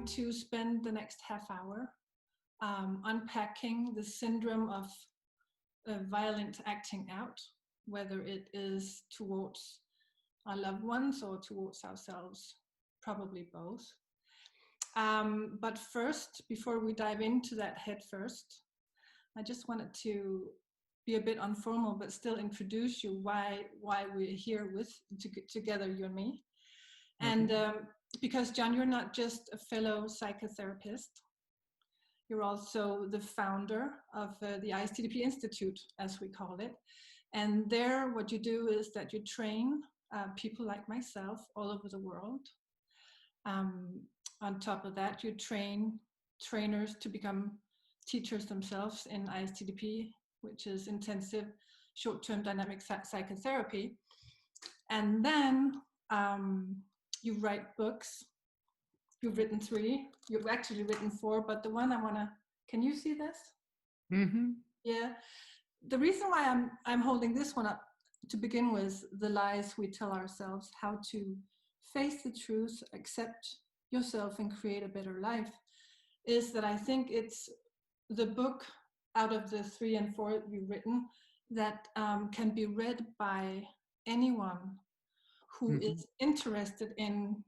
to spend the next half hour unpacking the syndrome of violent acting out, whether it is towards our loved ones or towards ourselves, probably both. But first, before we dive into that head first, I just wanted to be a bit informal, but still introduce you why we're here together, you and me. And because Jon, you're not just a fellow psychotherapist, you're also the founder of the ISTDP Institute, as we call it. And there, what you do is that you train people like myself all over the world. On top of that, you train trainers to become teachers themselves in ISTDP, which is intensive short-term dynamic psychotherapy. And then you write books. You've written 3. You've actually written 4, but the one I want to, can you see this? Mm-hmm. Yeah. The reason why I'm holding this one up to begin with, the lies we tell ourselves, how to face the truth, accept yourself and create a better life, is that I think it's the book out of the 3 and 4 you've written that can be read by anyone who is interested in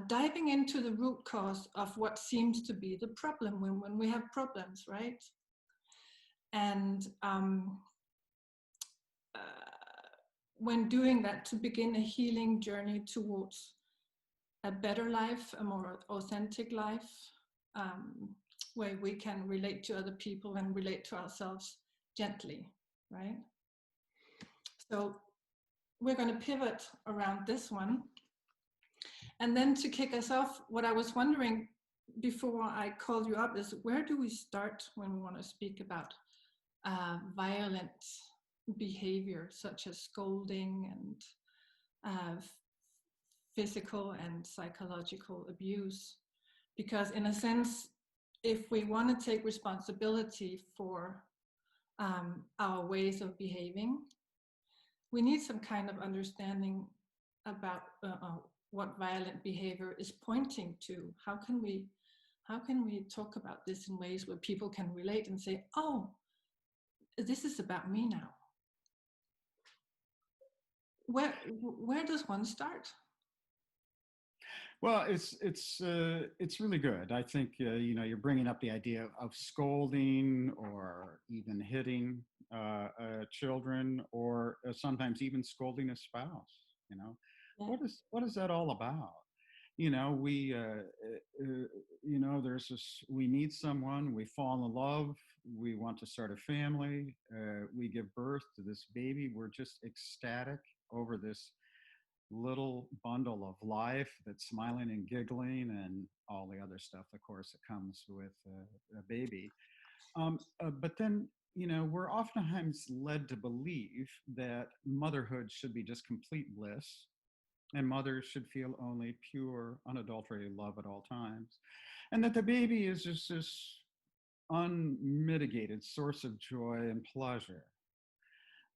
diving into the root cause of what seems to be the problem when we have problems, right? And when doing that, to begin a healing journey towards a better life, a more authentic life, where we can relate to other people and relate to ourselves gently, right? So we're going to pivot around this one. And then to kick us off, what I was wondering before I called you up is, where do we start when we want to speak about violent behavior, such as scolding and physical and psychological abuse? Because in a sense, if we want to take responsibility for our ways of behaving, we need some kind of understanding about what violent behavior is pointing to. How can we talk about this in ways where people can relate and say, oh, this is about me now? Where does one start? Well, it's really good. I think you're bringing up the idea of scolding or even hitting children, or sometimes even scolding a spouse. Yeah. What is that all about? There's this, we meet someone, we fall in love, we want to start a family, we give birth to this baby, we're just ecstatic over this little bundle of life that's smiling and giggling and all the other stuff, of course, that comes with a baby. But then, we're oftentimes led to believe that motherhood should be just complete bliss, and mothers should feel only pure, unadulterated love at all times, and that the baby is just this unmitigated source of joy and pleasure.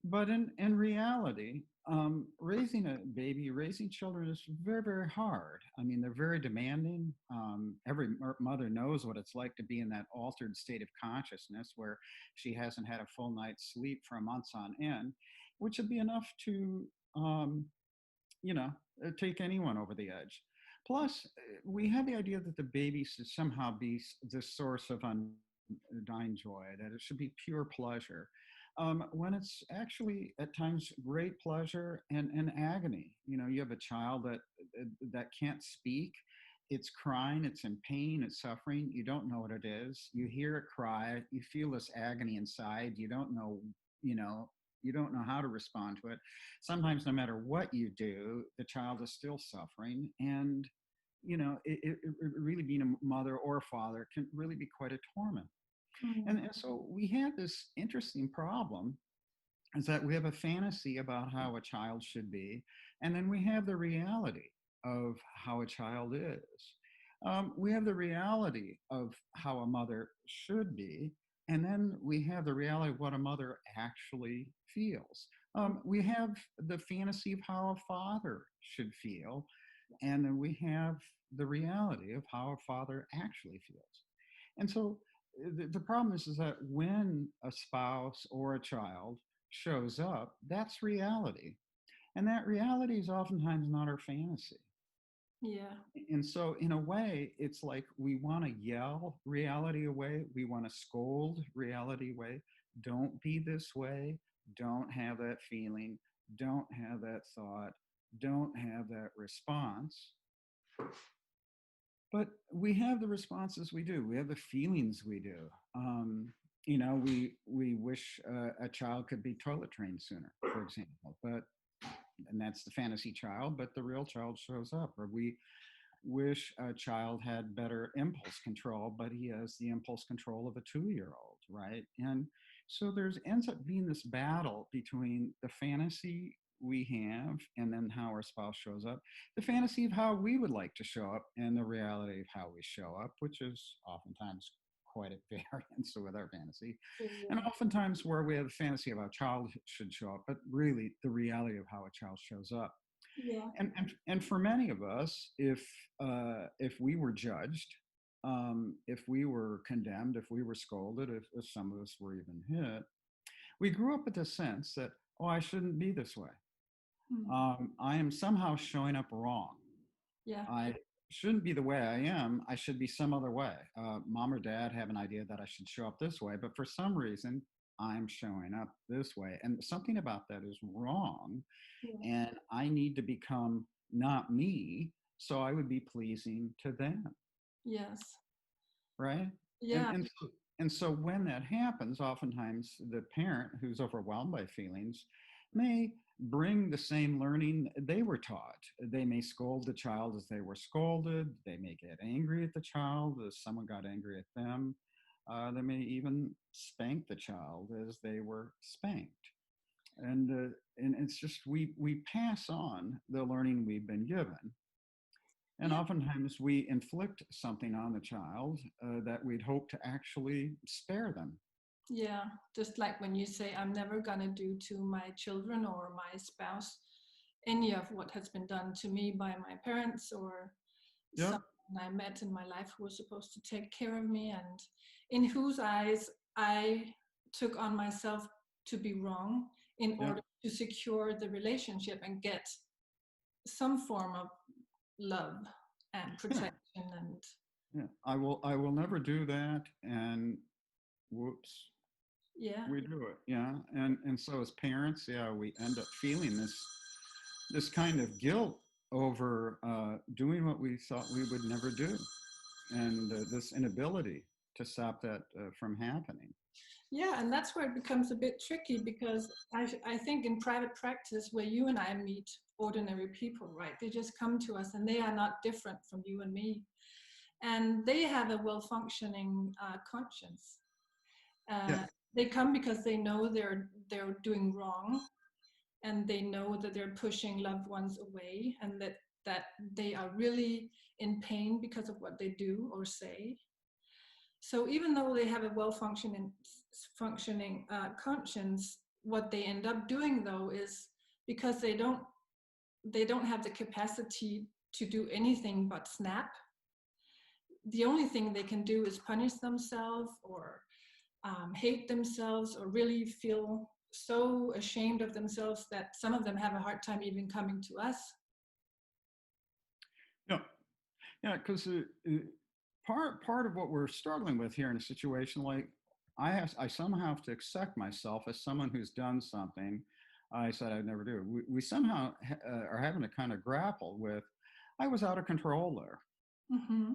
But in reality, raising a baby, raising children is very, very hard. I mean, they're very demanding. Every mother knows what it's like to be in that altered state of consciousness where she hasn't had a full night's sleep for months on end, which would be enough to, take anyone over the edge. Plus, we have the idea that the baby should somehow be the source of undying joy, that it should be pure pleasure. When it's actually at times great pleasure and agony. You have a child that can't speak. It's crying, it's in pain, it's suffering. You don't know what it is. You hear it cry, you feel this agony inside. You don't know how to respond to it. Sometimes no matter what you do, the child is still suffering. And, it really being a mother or a father can really be quite a torment. And so we have this interesting problem, is that we have a fantasy about how a child should be, and then we have the reality of how a child is. We have the reality of how a mother should be, and then we have the reality of what a mother actually feels. We have the fantasy of how a father should feel, And then we have the reality of how a father actually feels. And so the problem is that when a spouse or a child shows up, that's reality. And that reality is oftentimes not our fantasy. Yeah. And so, in a way, it's like we want to yell reality away. We want to scold reality away. Don't be this way. Don't have that feeling. Don't have that thought. Don't have that response. But we have the responses we do. We have the feelings we do. We wish a child could be toilet trained sooner, for example. But and that's the fantasy child. But the real child shows up. Or we wish a child had better impulse control, but he has the impulse control of a 2-year-old, right? And so there's ends up being this battle between the fantasy we have and then how our spouse shows up, the fantasy of how we would like to show up, and the reality of how we show up, which is oftentimes quite at variance with our fantasy. And Yeah. oftentimes where we have a fantasy of how a child should show up, but really the reality of how a child shows up. Yeah. And for many of us, if we were judged, if we were condemned, if we were scolded, if some of us were even hit, we grew up with the sense that, oh, I shouldn't be this way. Hmm. I am somehow showing up wrong. Yeah. I shouldn't be the way I am. I should be some other way. Mom or dad have an idea that I should show up this way, but for some reason, I'm showing up this way. And something about that is wrong. Yeah. And I need to become not me so I would be pleasing to them, Yes. right? And Yeah. and so, and so when that happens, oftentimes the parent who's overwhelmed by feelings may bring the same learning they were taught. They may scold the child as they were scolded. They may get angry at the child as someone got angry at them. They may even spank the child as they were spanked. And it's just we pass on the learning we've been given, and Yeah. oftentimes we inflict something on the child that we'd hope to actually spare them. Yeah. Just like when you say, I'm never gonna do to my children or my spouse any of what has been done to me by my parents or Yep. someone I met in my life who was supposed to take care of me and in whose eyes I took on myself to be wrong in Yep. order to secure the relationship and get some form of love and Yeah. protection and Yeah. I will never do that. And whoops, yeah. we do it. Yeah. And so as parents, yeah, we end up feeling this kind of guilt over doing what we thought we would never do, and this inability to stop that from happening. Yeah, and that's where it becomes a bit tricky because I think in private practice where you and I meet ordinary people, right? They just come to us and they are not different from you and me. And they have a well-functioning conscience. Yeah. Uh, they come because they know they're doing wrong and they know that they're pushing loved ones away and that they are really in pain because of what they do or say. So even though they have a functioning conscience, what they end up doing though is because they don't have the capacity to do anything but snap. The only thing they can do is punish themselves or hate themselves or really feel so ashamed of themselves that some of them have a hard time even coming to us. Yeah. Yeah. Because part of what we're struggling with here in a situation like I somehow have to accept myself as someone who's done something I said I'd never do. We somehow are having to kind of grapple with. I was out of control there. Mm-hmm.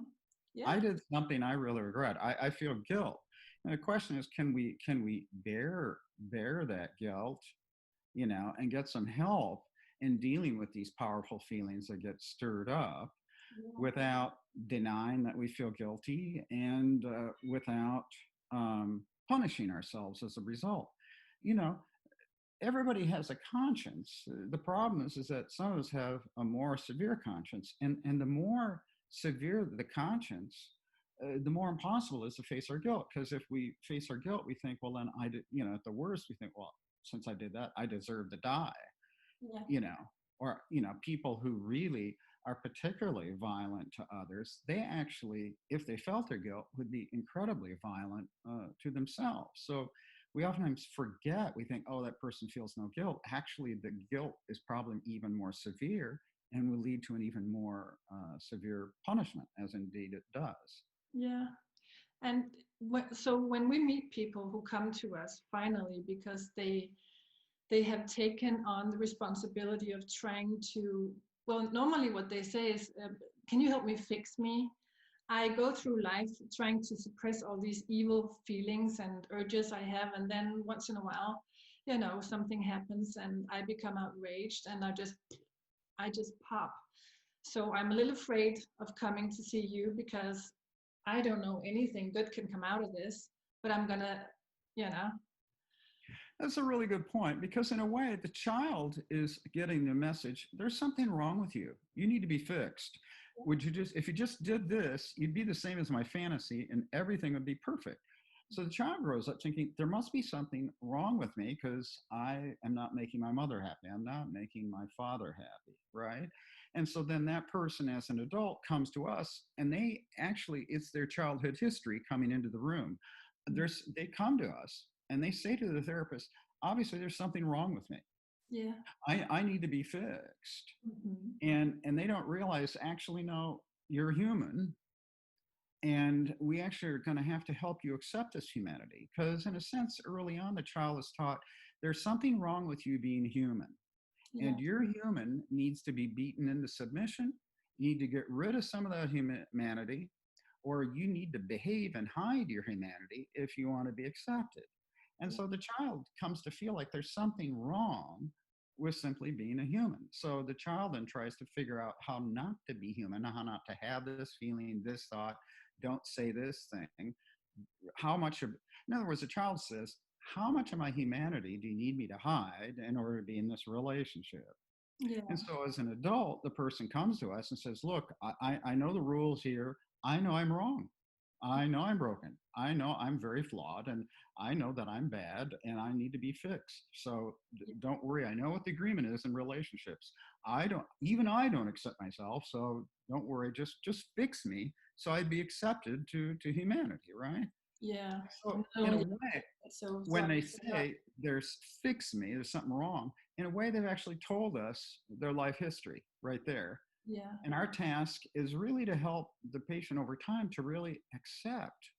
I Yeah. did something I really regret. I feel guilt, and the question is, can we bear that guilt, and get some help in dealing with these powerful feelings that get stirred up Yeah. without denying that we feel guilty and without punishing ourselves as a result. You know, everybody has a conscience. The problem is that some of us have a more severe conscience, and the more severe the conscience, the more impossible it is to face our guilt. Because if we face our guilt, we think, well, then I did. At the worst, we think, well, since I did that, I deserve to die. Yeah. You know, or people who really are particularly violent to others, they actually, if they felt their guilt, would be incredibly violent to themselves. So we oftentimes forget, we think, oh, that person feels no guilt. Actually, the guilt is probably even more severe and will lead to an even more severe punishment, as indeed it does. Yeah. And so when we meet people who come to us finally because they have taken on the responsibility of trying to, well, normally what they say is, can you help me fix me? I go through life trying to suppress all these evil feelings and urges I have, and then once in a while, something happens and I become outraged and I just pop. So I'm a little afraid of coming to see you because I don't know anything good can come out of this, but I'm gonna, you know, That's a really good point because, in a way, the child is getting the message there's something wrong with you. You need to be fixed. Would you just, if you just did this, you'd be the same as my fantasy and everything would be perfect. So the child grows up thinking there must be something wrong with me because I am not making my mother happy. I'm not making my father happy, right? And so then that person as an adult comes to us and they actually, it's their childhood history coming into the room. They come to us and they say to the therapist, obviously there's something wrong with me. yeah. I need to be fixed. Hmm. And they don't realize, actually, no, you're human. And we actually are going to have to help you accept this humanity. Because in a sense, early on, the child is taught there's something wrong with you being human. Yeah. And your human needs to be beaten into submission. You need to get rid of some of that humanity, or you need to behave and hide your humanity if you want to be accepted. And so the child comes to feel like there's something wrong with simply being a human. So the child then tries to figure out how not to be human, how not to have this feeling, this thought, don't say this thing. How much of, in other words, the child says, how much of my humanity do you need me to hide in order to be in this relationship? Yeah. And so as an adult, the person comes to us and says, look, I know the rules here. I know I'm wrong. I know I'm broken. I know I'm very flawed and I know that I'm bad and I need to be fixed. So don't worry. I know what the agreement is in relationships. Even I don't accept myself. So don't worry. Just fix me so I'd be accepted to humanity. Right. Yeah. So No, in a yeah. way, So when I they pick up. say there's fix me, there's something wrong, in a way, they've actually told us their life history right there. Yeah. And our task is really to help the patient over time to really accept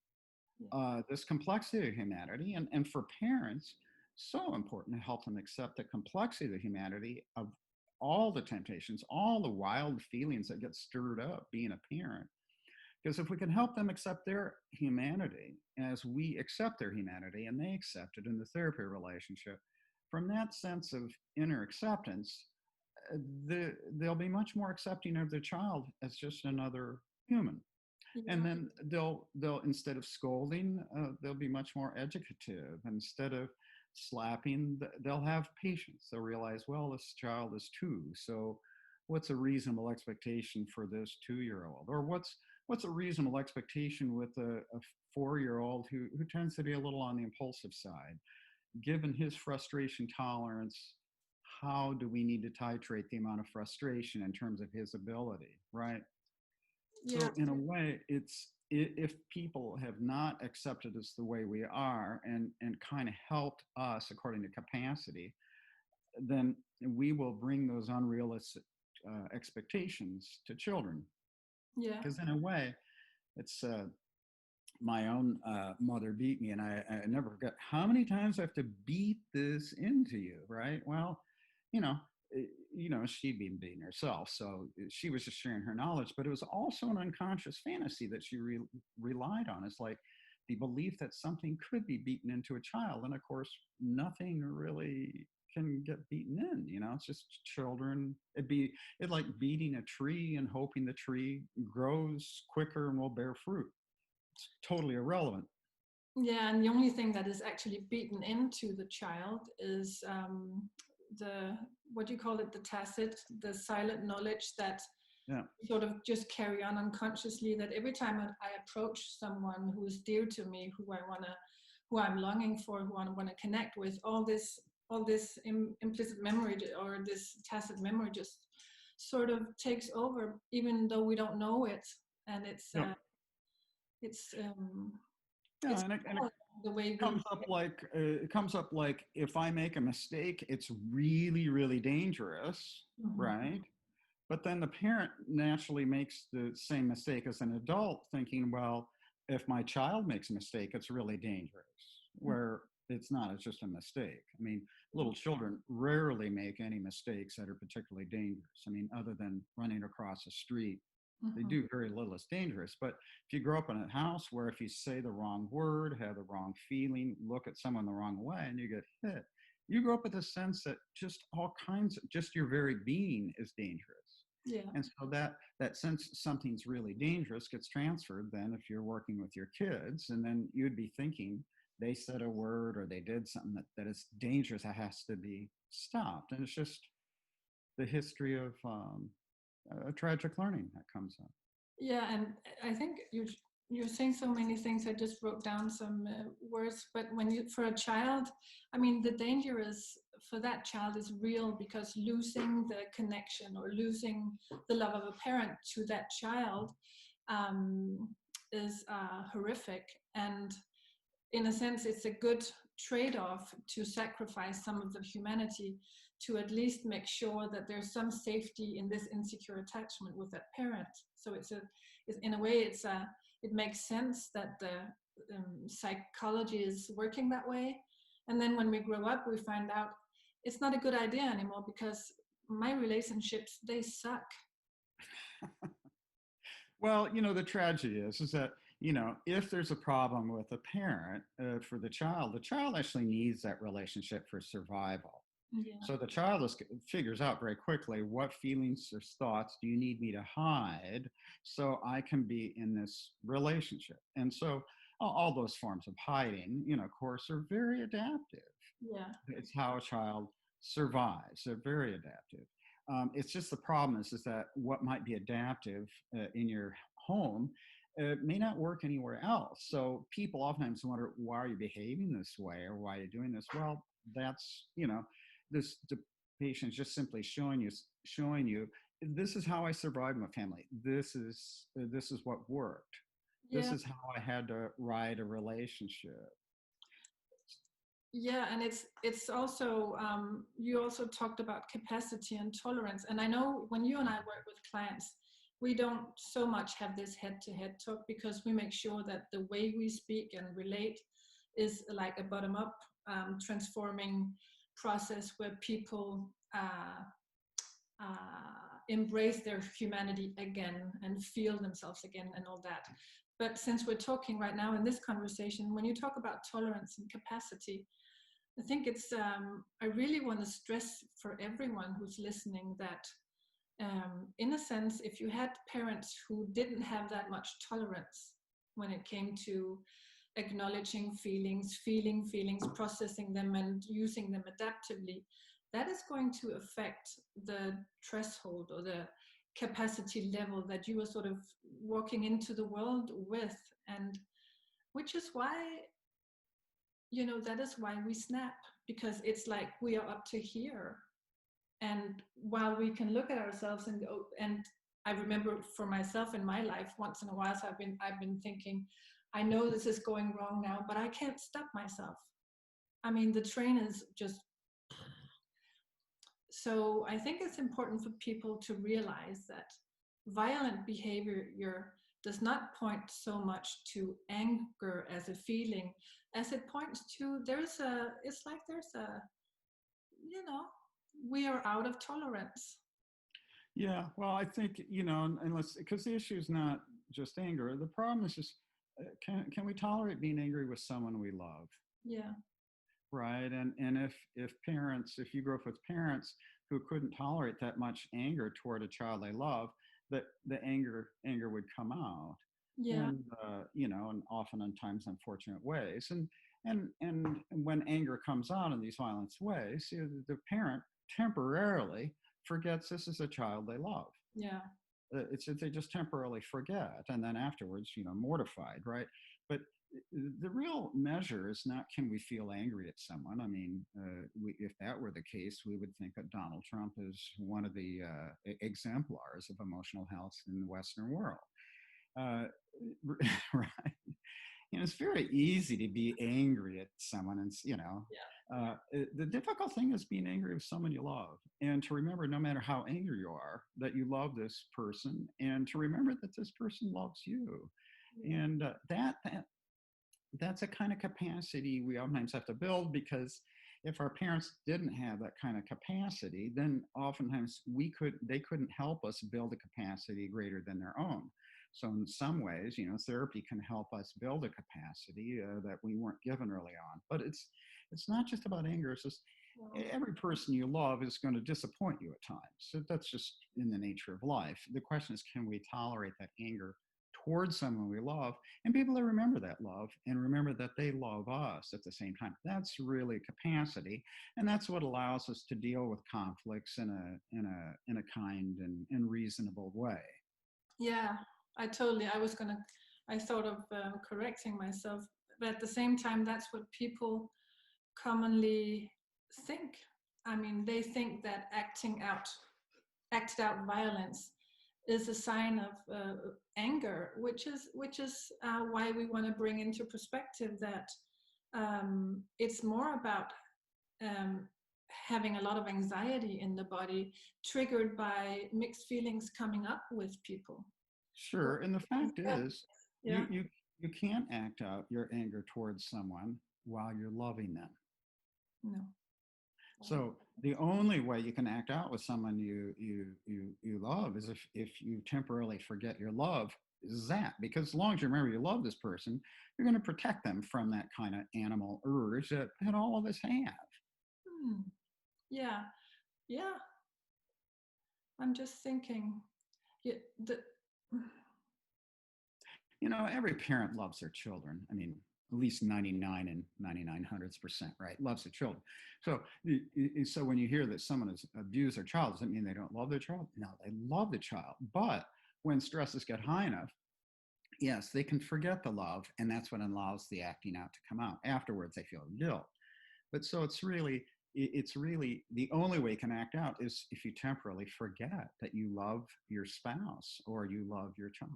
Yeah. this complexity of humanity. And for parents, so important to help them accept the complexity of humanity of all the temptations, all the wild feelings that get stirred up being a parent. Because if we can help them accept their humanity as we accept their humanity and they accept it in the therapy relationship, from that sense of inner acceptance, they'll be much more accepting of their child as just another human. And Yeah. then they'll instead of scolding, they'll be much more educative. Instead of slapping, they'll have patience. They'll realize, well, this child is two, so what's a reasonable expectation for this 2-year-old, or what's a reasonable expectation with a 4-year-old who tends to be a little on the impulsive side, given his frustration tolerance. How do we need to titrate the amount of frustration in terms of his ability, right? Yeah. So in a way, it's if people have not accepted us the way we are and kind of helped us according to capacity, then we will bring those unrealistic expectations to children. Yeah. Because in a way, it's my own mother beat me, and I never forget how many times I have to beat this into you, right? Well, you know, she'd been beating herself, so she was just sharing her knowledge, but it was also an unconscious fantasy that she relied on. It's like the belief that something could be beaten into a child, and of course, nothing really can get beaten in. It's just children. It like beating a tree and hoping the tree grows quicker and will bear fruit. It's totally irrelevant. Yeah. And the only thing that is actually beaten into the child is the, what do you call it, the silent knowledge that Yeah. sort of just carry on unconsciously, that every time I approach someone who is dear to me, who I'm longing for, who I want to connect with, all this implicit memory or this tacit memory just sort of takes over, even though we don't know it. And Yep. it's Yeah, it's and it the way we. comes up like if I make a mistake, it's really, really dangerous, Mhm. right? But then the parent naturally makes the same mistake as an adult, thinking, well, if my child makes a mistake, it's really dangerous. Where it's not, it's just a mistake. I mean, little children rarely make any mistakes that are particularly dangerous. I mean, other than running across a street, they Mhm. do very little as dangerous. But if you grow up in a house where if you say the wrong word, have the wrong feeling, look at someone the wrong way, and you get hit, you grow up with a sense that just all kinds of, just your very being is dangerous. Yeah. And so that sense something's really dangerous gets transferred then if you're working with your kids, and then you'd be thinking they said a word or they did something that is dangerous, that has to be stopped. And it's just the history of tragic learning that comes up. Yeah, and I think you're saying so many things. I just wrote down some words, but when you, for a child, I mean, the danger is for that child is real, because losing the connection or losing the love of a parent to that child um, is horrific. And in a sense, it's a good trade-off to sacrifice some of the humanity to at least make sure that there's some safety in this insecure attachment with that parent. So it's in a way, it makes sense that the psychology is working that way. And then when we grow up, we find out it's not a good idea anymore, because my relationships, they suck. Well, the tragedy is that, if there's a problem with a parent for the child actually needs that relationship for survival. Yeah. So the child figures out very quickly, what feelings or thoughts do you need me to hide so I can be in this relationship? And so all those forms of hiding, of course, are very adaptive. Yeah. It's how a child survives. They're very adaptive. It's just the problem is that what might be adaptive in your home may not work anywhere else. So people oftentimes wonder, why are you behaving this way, or why are you doing this? Well, that's this the patient's just simply showing you this is how I survived my family. This is what worked. This Yeah. is how I had to ride a relationship. Yeah, and it's also you also talked about capacity and tolerance. And I know when you and I work with clients, we don't so much have this head-to-head talk, because we make sure that the way we speak and relate is like a bottom-up transforming process, where people embrace their humanity again and feel themselves again and all that. But since we're talking right now in this conversation, when you talk about tolerance and capacity, I think I really want to stress for everyone who's listening that, in a sense, if you had parents who didn't have that much tolerance when it came to acknowledging feelings, feeling feelings, processing them, and using them adaptively, that is going to affect the threshold or the capacity level that you are sort of walking into the world with. And which is why, that is why we snap, because it's like we are up to here. And while we can look at ourselves and go, and I remember for myself in my life, once in a while, so I've been thinking, I know this is going wrong now, but I can't stop myself. I mean, the train is just. So I think it's important for people to realize that violent behavior does not point so much to anger as a feeling, as it points to it's like there's a, you know, we are out of tolerance. Yeah, well, I think, unless, because the issue is not just anger. The problem is just, can we tolerate being angry with someone we love? Yeah. Right. And if you grew up with parents who couldn't tolerate that much anger toward a child they love, that the anger would come out. Yeah. And and often in times unfortunate ways. And when anger comes out in these violent ways, the parent temporarily forgets this is a child they love. Yeah. It's they just temporarily forget, and then afterwards, mortified, right? But the real measure is not can we feel angry at someone. I mean, if that were the case, we would think that Donald Trump is one of the exemplars of emotional health in the Western world. Uh, right. It's very easy to be angry at someone, and the difficult thing is being angry with someone you love, and to remember, no matter how angry you are, that you love this person, and to remember that this person loves you, Yeah. and that's a kind of capacity we oftentimes have to build, because if our parents didn't have that kind of capacity, then oftentimes they couldn't help us build a capacity greater than their own. So in some ways, therapy can help us build a capacity that we weren't given early on. But it's not just about anger. It's just every person you love is going to disappoint you at times. So that's just in the nature of life. The question is, can we tolerate that anger towards someone we love, and be able to remember that love and remember that they love us at the same time? That's really capacity, and that's what allows us to deal with conflicts in a kind and reasonable way. Yeah, I thought of correcting myself, but at the same time, that's what people commonly think. I mean, they think that acted out violence is a sign of anger, which is why we want to bring into perspective that it's more about um, having a lot of anxiety in the body, triggered by mixed feelings coming up with people. Sure, and the fact is, Yeah. you can't act out your anger towards someone while you're loving them. No. So the only way you can act out with someone you love is if you temporarily forget your love, is that, because as long as you remember you love this person, you're going to protect them from that kind of animal urge that all of us have. Hmm. Yeah. Yeah. I'm just thinking. Yeah, Every parent loves their children. I mean, at least 99 and 99 hundredths%, right? Loves their children. So, so when you hear that someone has abused their child, does that mean they don't love their child? No, they love the child. But when stresses get high enough, yes, they can forget the love, and that's what allows the acting out to come out. Afterwards, they feel guilt. But so it's really the only way you can act out is if you temporarily forget that you love your spouse or you love your child.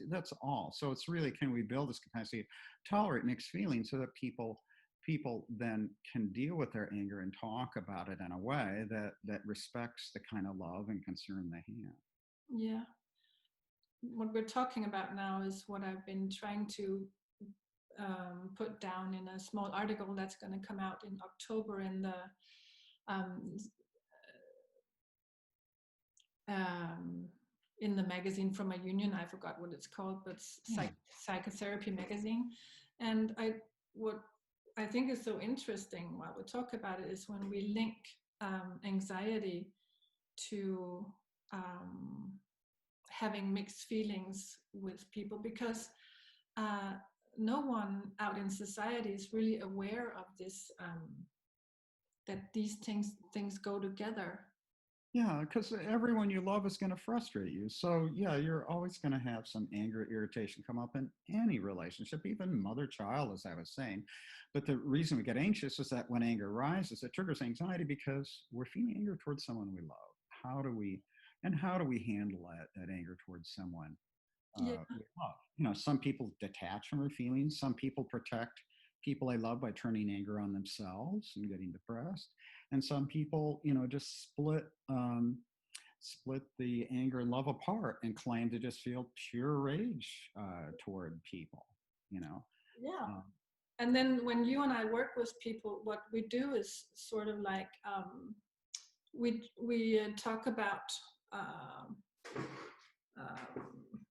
That's all. So it's really, can we build this capacity to tolerate mixed feelings so that people then can deal with their anger and talk about it in a way that respects the kind of love and concern they have. yeah. What we're talking about now is what I've been trying to put down in a small article that's going to come out in October um, um, in the magazine from a union. I forgot what it's called, but psychotherapy magazine. And what I think is so interesting while we talk about it is when we link anxiety to having mixed feelings with people, because no one out in society is really aware of this, that these things go together. Yeah, because everyone you love is going to frustrate you. So, yeah, you're always going to have some anger, irritation come up in any relationship, even mother child, as I was saying. But the reason we get anxious is that when anger rises, it triggers anxiety because we're feeling anger towards someone we love. How do we handle that anger towards someone Yeah. we love? Some people detach from their feelings. Some people protect people they love by turning anger on themselves and getting depressed. And some people, just split the anger and love apart and claim to just feel pure rage toward people. Yeah. Um, And then when you and I work with people, what we do is sort of like we talk about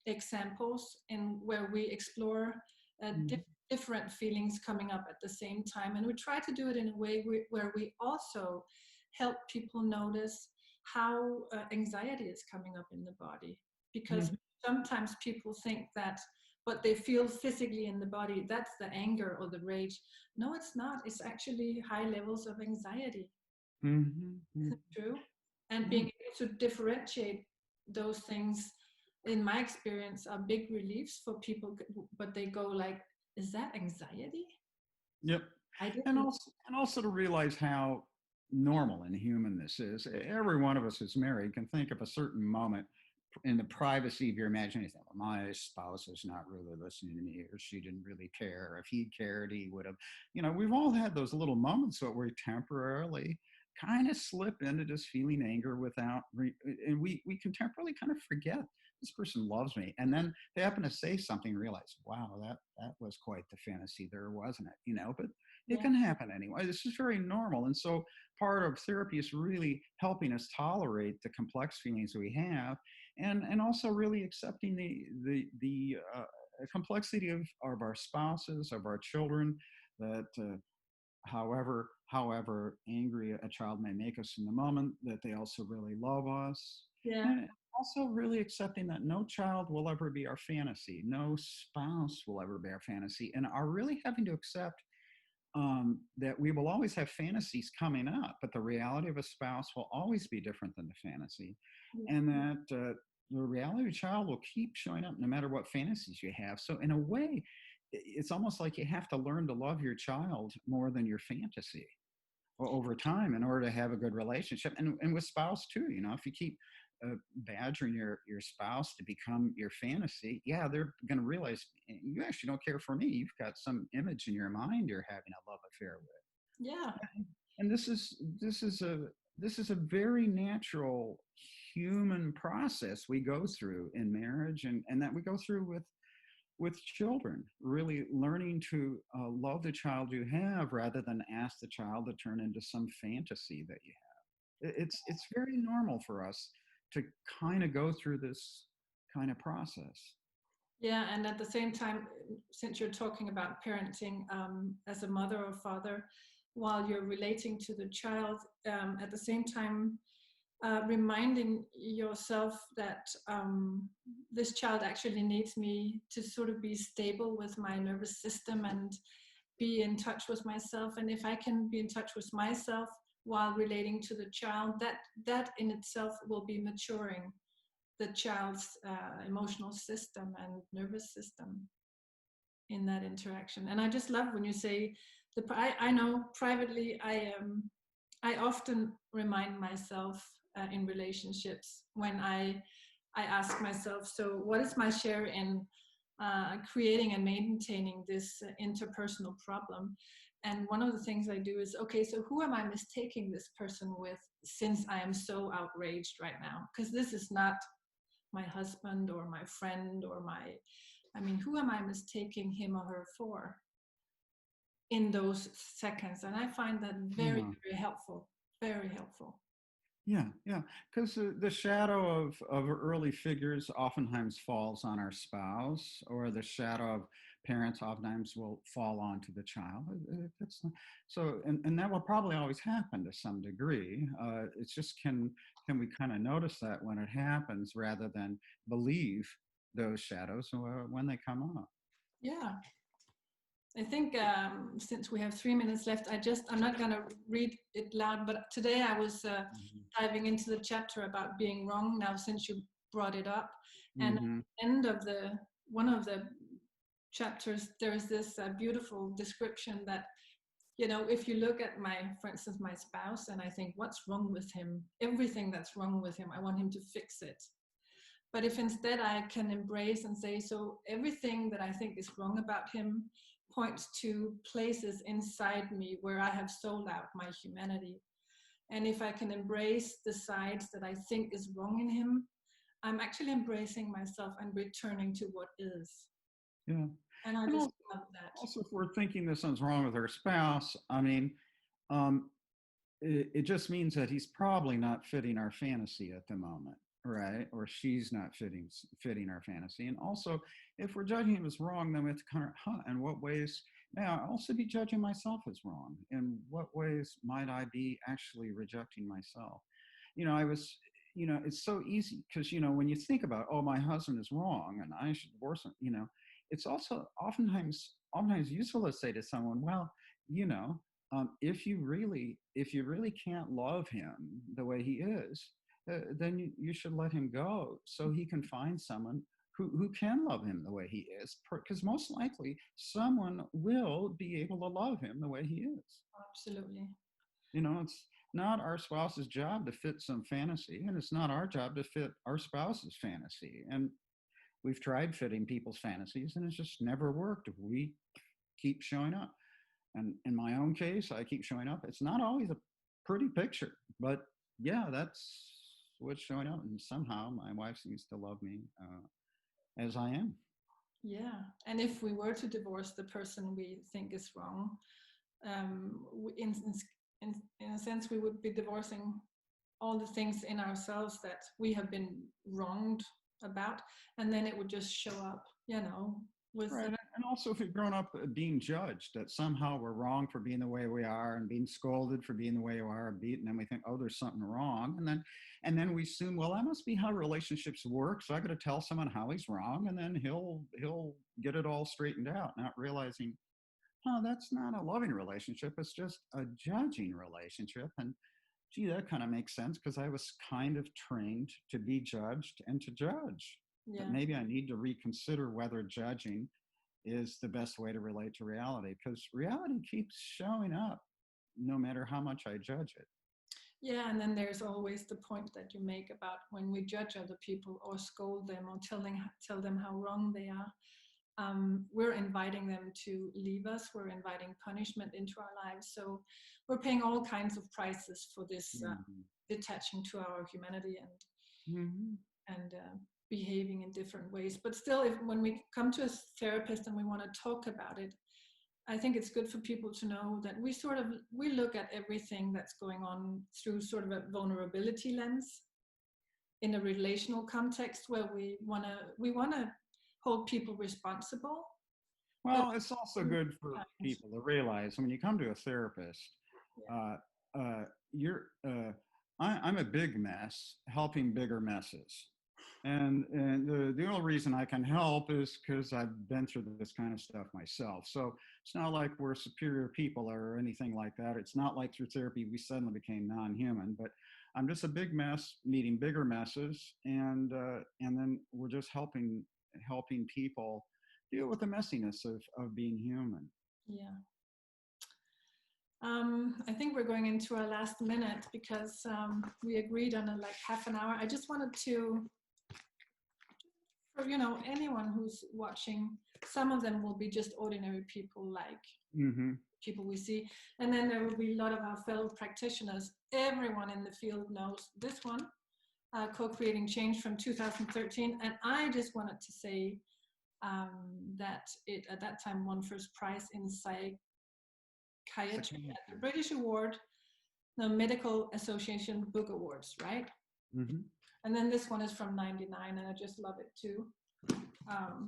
examples in where we explore different feelings coming up at the same time, and we try to do it in a way where we also help people notice how anxiety is coming up in the body, because sometimes people think that what they feel physically in the body, that's the anger or the rage. No, it's not. It's actually high levels of anxiety. True. And being able to differentiate those things, in my experience, are big reliefs for people, but they go like is that anxiety? Yep. I And didn't. also to realize how normal and human this is. Every one of us who's married can think of a certain moment in the privacy of your imagination. Well, my spouse is not really listening to me, or she didn't really care. If he cared, he would have. We've all had those little moments where we temporarily kind of slip into just feeling anger and we can temporarily kind of forget this person loves me, and then they happen to say something and realize, wow, that was quite the fantasy there, wasn't it? But it Yeah. can happen anyway. This is very normal. And so part of therapy is really helping us tolerate the complex feelings we have, and also really accepting the complexity of our spouses, of our children, that however angry a child may make us in the moment, that they also really love us. Yeah. And also really accepting that no child will ever be our fantasy, no spouse will ever be our fantasy, and are really having to accept that we will always have fantasies coming up, but the reality of a spouse will always be different than the fantasy, Yeah. and that the reality of a child will keep showing up no matter what fantasies you have. So in a way, it's almost like you have to learn to love your child more than your fantasy over time in order to have a good relationship. And with spouse too, if you keep badgering your spouse to become your fantasy, yeah, they're going to realize you actually don't care for me. You've got some image in your mind you're having a love affair with. Yeah. And this is a very natural human process we go through in marriage, and that we go through with children, really learning to love the child you have rather than ask the child to turn into some fantasy that you have. It's very normal for us to kind of go through this kind of process. Yeah, and at the same time, since you're talking about parenting as a mother or father, while you're relating to the child, at the same time, reminding yourself that this child actually needs me to sort of be stable with my nervous system and be in touch with myself. And if I can be in touch with myself while relating to the child, that in itself will be maturing the child's emotional system and nervous system in that interaction. And I just love when you say I know privately I often remind myself in relationships when I ask myself, so what is my share in creating and maintaining this interpersonal problem? And one of the things I do is, okay, so who am I mistaking this person with, since I am so outraged right now? Because this is not my husband or my friend or who am I mistaking him or her for in those seconds? And I find that very, Yeah. very helpful, very helpful. Yeah, because the shadow of early figures oftentimes falls on our spouse, or the shadow of parents oftentimes will fall onto the child. That's not, so, and that will probably always happen to some degree. It's just can we kind of notice that when it happens, rather than believe those shadows when they come up. Yeah. I think since we have 3 minutes left, I'm not going to read it loud, but today I was diving into the chapter about being wrong now, since you brought it up. And at Mm-hmm. the end of one of the chapters, there is this beautiful description that, if you look at for instance, my spouse, and I think, what's wrong with him? Everything that's wrong with him, I want him to fix it. But if instead I can embrace and say, so everything that I think is wrong about him points to places inside me where I have sold out my humanity. And if I can embrace the sides that I think is wrong in him, I'm actually embracing myself and returning to what is. Yeah. And I And just love that. also, if we're thinking that something's wrong with our spouse, um, it just means that he's probably not fitting our fantasy at the moment, right? Or she's not fitting our fantasy. And also, if we're judging him as wrong, then we have to kind of, in what ways may I also be judging myself as wrong? In what ways might I be actually rejecting myself? I was, it's so easy because, when you think about, oh, my husband is wrong and I should divorce him, it's also oftentimes useful to say to someone, well, if you really can't love him the way he is, then you should let him go so he can find someone who can love him the way he is, because most likely someone will be able to love him the way he is. Absolutely. It's not our spouse's job to fit some fantasy, and it's not our job to fit our spouse's fantasy. And we've tried fitting people's fantasies, and it's just never worked. We keep showing up. And in my own case, I keep showing up. It's not always a pretty picture, but yeah, that's what's showing up. And somehow my wife seems to love me as I am. Yeah. And if we were to divorce the person we think is wrong, in a sense, we would be divorcing all the things in ourselves that we have been wronged about, and then it would just show up, with Right. And also, if we've grown up being judged, that somehow we're wrong for being the way we are, and being scolded for being the way we are, and beaten, and we think, oh, there's something wrong. And then we assume, well, that must be how relationships work. So I got to tell someone how he's wrong, and then he'll get it all straightened out, not realizing, oh, that's not a loving relationship. It's just a judging relationship. And gee, that kind of makes sense, because I was kind of trained to be judged and to judge. Yeah. But maybe I need to reconsider whether judging is the best way to relate to reality, because reality keeps showing up no matter how much I judge it. Yeah, and then there's always the point that you make about when we judge other people or scold them or tell them how wrong they are. We're inviting them to leave us. We're inviting punishment into our lives. So we're paying all kinds of prices for this detaching to our humanity and behaving in different ways. But still, when we come to a therapist and we want to talk about it, I think it's good for people to know that we look at everything that's going on through sort of a vulnerability lens in a relational context, where we want to hold people responsible. Well, it's also good for people to realize when you come to a therapist, I'm a big mess helping bigger messes. And the only reason I can help is because I've been through this kind of stuff myself. So it's not like we're superior people or anything like that. It's not like through therapy we suddenly became non-human, but I'm just a big mess meeting bigger messes, and then we're just helping people deal with the messiness of being human. Yeah. I think we're going into our last minute, because we agreed on half an hour. I just wanted to, for anyone who's watching, some of them will be just ordinary people, like people we see, and then there will be a lot of our fellow practitioners. Everyone in the field knows this one, Co-Creating Change from 2013, and I just wanted to say that it at that time won first prize in psychiatry at the British Award, the Medical Association Book Awards, right? And then this one is from '99, and I just love it too.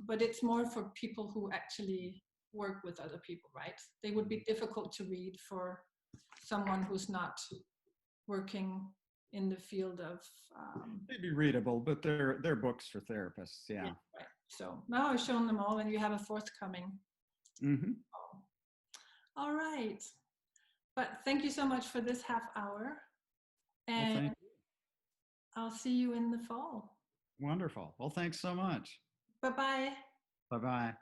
But it's more for people who actually work with other people, right? They would be difficult to read for someone who's not working in the field of. They'd be readable, but they're books for therapists. Yeah. Right. So now I've shown them all, and you have a forthcoming. All right. But thank you so much for this half hour. And I'll see you in the fall. Wonderful. Well, thanks so much. Bye-bye. Bye-bye.